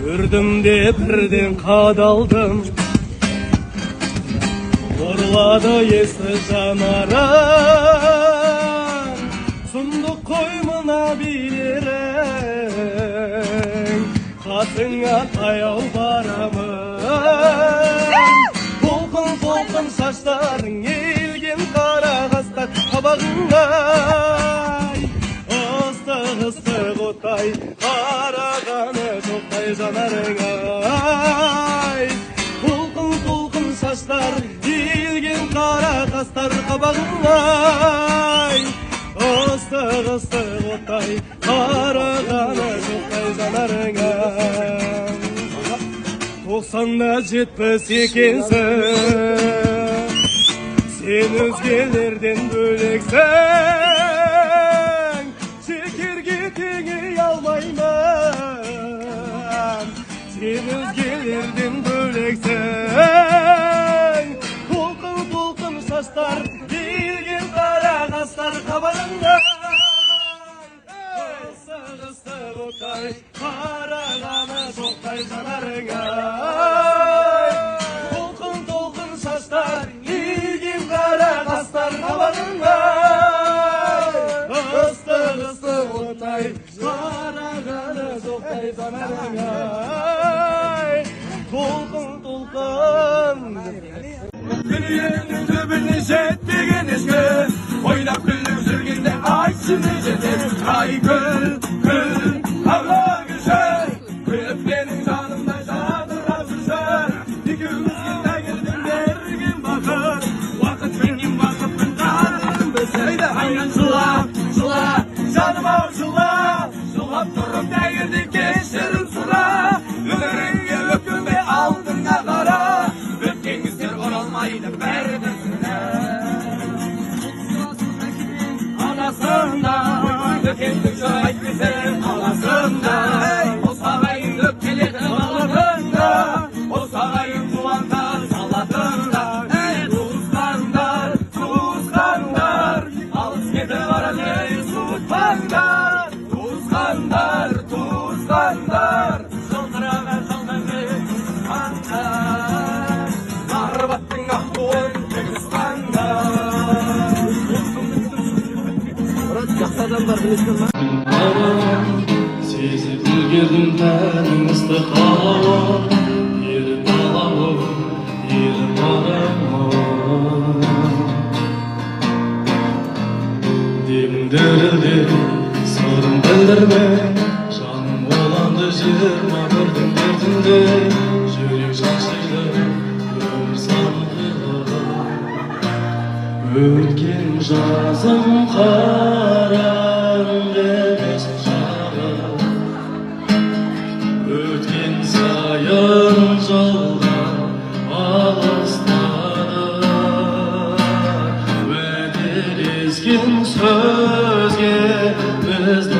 Үрдім де бірден қадалдым, ұрлады есті жанарым. Сұмдық қой мына билерің, қасыңа таяу барамын. Толқын шаштарың елген қара қастар қабағыңай. Ыстық оттай қарағаны тоқтай жанарыңай. Толқын шаштар елген қара қастар қабағыңай. Ыстық оттай қарағаны тоқтай жанарыңай. 90-да 70 екенсің, сен өзгелерден бөлексің. Шекерге теңей алмаймын, сен өзгелерден бөлексің. Толқын шаштар елген қара қастар қабағыңда. Ыстық оттай қарағаны тоқтай жанарыңай. Толқын шаштар елген қара қастар қабағыңай. Ыстық оттай қарағаны тоқтай жанарыңай. Толқын дүниенің түбіне жетпеген ешкі, ойнап күліп жүргенде айтшы не жетер. Ай күл, алла күші, күліп менің жанымда жадырап жүрші. Екеумізге тәңірдің берген бақыт, уақытпенен бақытпен қадірін білсек. Айнан жыла, жаным-ау жылап тұрып тәңірден кешірім сұра. Өміріңе өкінбе, алдыңа қара, өткен кездер оралмайды бәрімізге. Анасында өткенді жай айтпесе аласында, осағайын өпкеледі балатында, осағайын туанға салатында. Туысқандар, алыс кетіп барады суытпаңдар. Туысқандар, жылтыраған жалданмен туысқандар, арбаттың ақ туын тегісқандар. Жақсы адамдар білесің ма? Сезіп үлгердім тәнің ыстық қалауы, ерім алауы, ерім арымы. Демің дірілдеп, сырын білдірме, жаным оланды 21-дің дертінде. Жүрек шашылды, өмір санқылы, өткен жазым қараңғы емес жағы. Өткен сайын жолға алыстады, уәделескен сөзге бізді